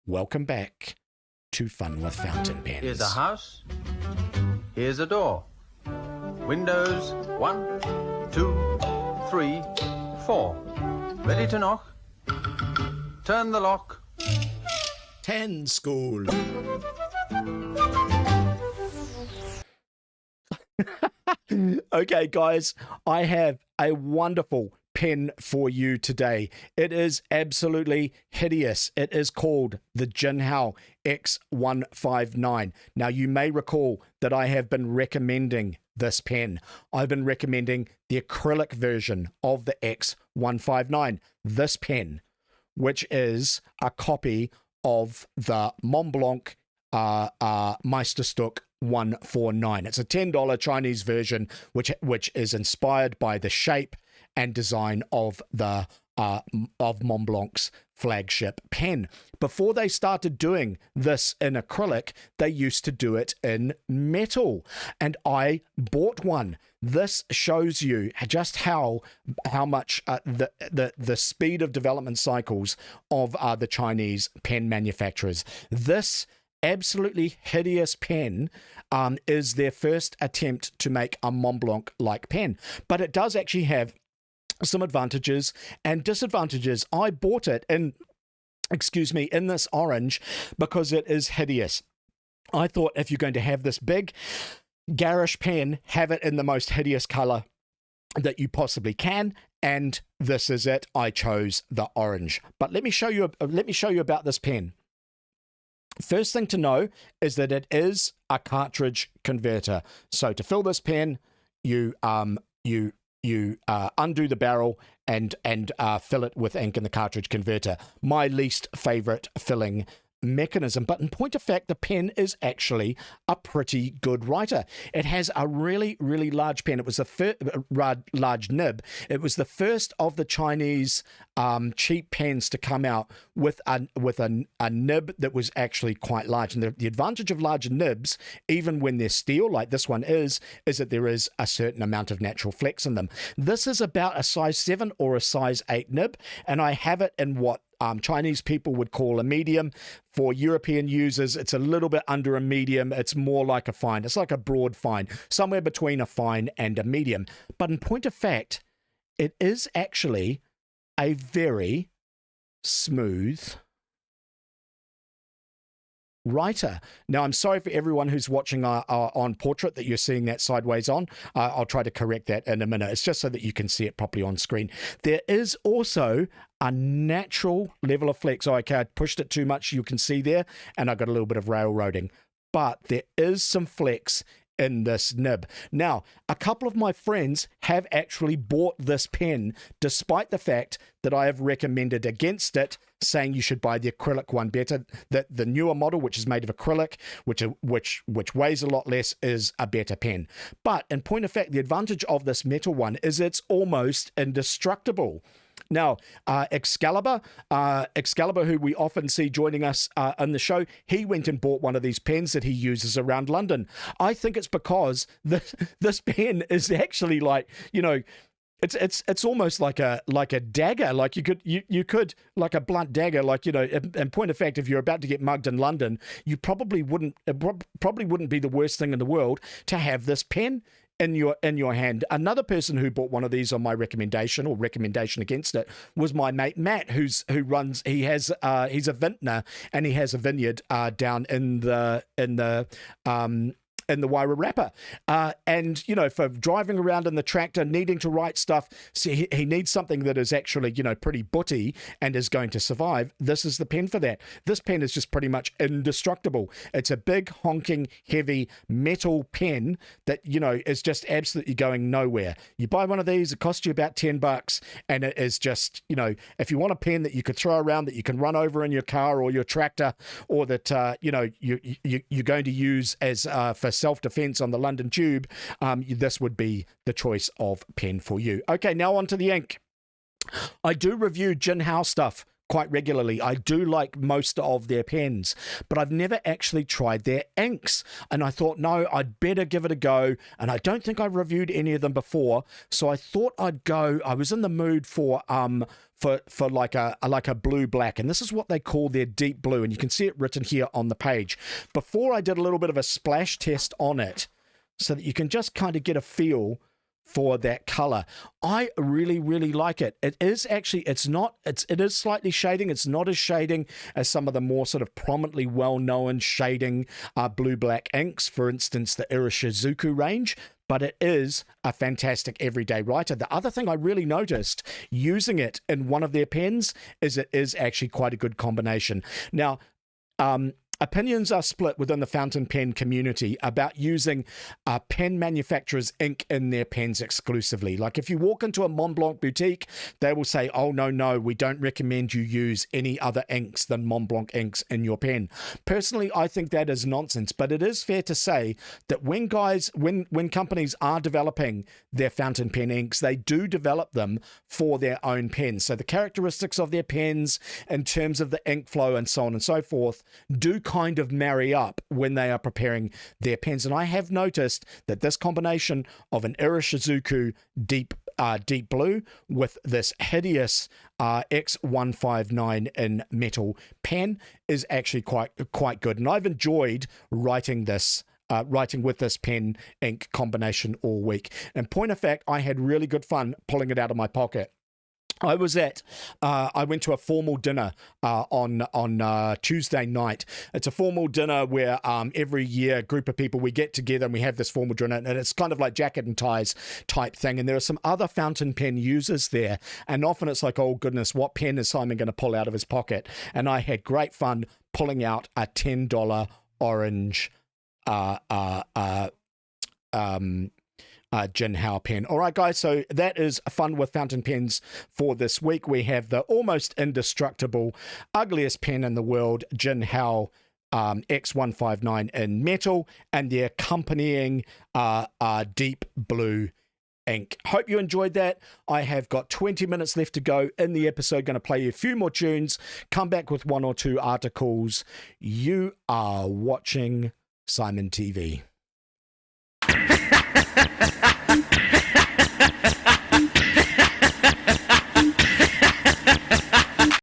Welcome back to Fun with Fountain Pens. Here's a house. Here's a door. Windows 1, 2, 3, 4. Ready to knock? Turn the lock. 10 school. Okay, guys, I have a wonderful pen for you today. It is absolutely hideous. It is called the Jinhao X159. Now, you may recall that I have been recommending this pen. I've been recommending the acrylic version of the X159. This pen, which is a copy of the Montblanc Meisterstück 149. It's a $10 Chinese version, which is inspired by the shape and design of the of Montblanc's flagship pen. Before they started doing this in acrylic, they used to do it in metal, and I bought one. This shows you just how much the speed of development cycles of the Chinese pen manufacturers. This absolutely hideous pen is their first attempt to make a Montblanc-like pen, but it does actually have some advantages and disadvantages. I bought it in this orange because it is hideous. I thought if you're going to have this big, garish pen, have it in the most hideous color that you possibly can, and this is it. I chose the orange. But let me show you about this pen. First thing to know is that it is a cartridge converter. So to fill this pen, you undo the barrel and fill it with ink in the cartridge converter. My least favorite filling mechanism, but in point of fact, the pen is actually a pretty good writer. It has a really large pen. It was the large nib. It was the first of the Chinese cheap pens to come out with a nib that was actually quite large. And the advantage of larger nibs, even when they're steel like this one is that there is a certain amount of natural flex in them. This is about a size 7 or a size 8 nib, and I have it in what Chinese people would call a medium. For European users, it's a little bit under a medium. It's more like a fine. It's like a broad fine, somewhere between a fine and a medium. But in point of fact, it is actually a very smooth writer. Now, I'm sorry for everyone who's watching on portrait that you're seeing that sideways on. I'll try to correct that in a minute. It's just so that you can see it properly on screen. There is also a natural level of flex. Oh, okay, I pushed it too much. You can see there, and I got a little bit of railroading. But there is some flex in this nib. Now, a couple of my friends have actually bought this pen, despite the fact that I have recommended against it, saying you should buy the acrylic one better. That the newer model, which is made of acrylic, which weighs a lot less, is a better pen. But in point of fact, the advantage of this metal one is it's almost indestructible. Now, Excalibur, who we often see joining us on the show, he went and bought one of these pens that he uses around London. I think it's because this pen is actually like, it's almost like a dagger. Like you could like a blunt dagger. Like, in point of fact, if you're about to get mugged in London, you probably wouldn't be the worst thing in the world to have this pen in your hand. Another person who bought one of these on my recommendation against it was my mate Matt, he's a vintner, and he has a vineyard down in the Wairarapa. And, for driving around in the tractor, needing to write stuff, so he needs something that is actually, pretty butty and is going to survive. This is the pen for that. This pen is just pretty much indestructible. It's a big, honking, heavy metal pen that, is just absolutely going nowhere. You buy one of these, it costs you about $10, and it is just, if you want a pen that you could throw around, that you can run over in your car or your tractor, or that, you're going to use as for self-defense on the London Tube, this would be the choice of pen for you. Okay, now on to the ink. I do review Jinhao stuff quite regularly. I do like most of their pens, but I've never actually tried their inks. And I thought, no, I'd better give it a go. And I don't think I've reviewed any of them before, so I thought I'd go. I was in the mood for like a blue black, and this is what they call their deep blue, and you can see it written here on the page. Before I did a little bit of a splash test on it, so that you can just kind of get a feel for that color. I really, really like it. It is actually, it is slightly shading. It's not as shading as some of the more sort of prominently well-known shading blue-black inks, for instance, the Irishizuku range, but it is a fantastic everyday writer. The other thing I really noticed using it in one of their pens is it is actually quite a good combination. Now, opinions are split within the fountain pen community about using pen manufacturers' ink in their pens exclusively. Like if you walk into a Montblanc boutique, they will say, oh, no, we don't recommend you use any other inks than Montblanc inks in your pen. Personally, I think that is nonsense, but it is fair to say that when companies are developing their fountain pen inks, they do develop them for their own pens. So the characteristics of their pens in terms of the ink flow and so on and so forth do kind of marry up when they are preparing their pens. And I have noticed that this combination of an Irishizuku deep blue with this hideous X159 in metal pen is actually quite good. And I've enjoyed writing with this pen ink combination all week. And point of fact, I had really good fun pulling it out of my pocket. I went to a formal dinner on Tuesday night. It's a formal dinner where every year a group of people, we get together and we have this formal dinner, and it's kind of like jacket and ties type thing. And there are some other fountain pen users there, and often it's like, oh goodness, what pen is Simon going to pull out of his pocket? And I had great fun pulling out a $10 orange Jinhao pen. All right, guys, so that is fun with fountain pens for this week. We have the almost indestructible, ugliest pen in the world, Jinhao X159 in metal, and the accompanying deep blue ink. Hope you enjoyed that. I have got 20 minutes left to go in the episode. Going to play you a few more tunes, come back with one or two articles. You are watching SimonTV.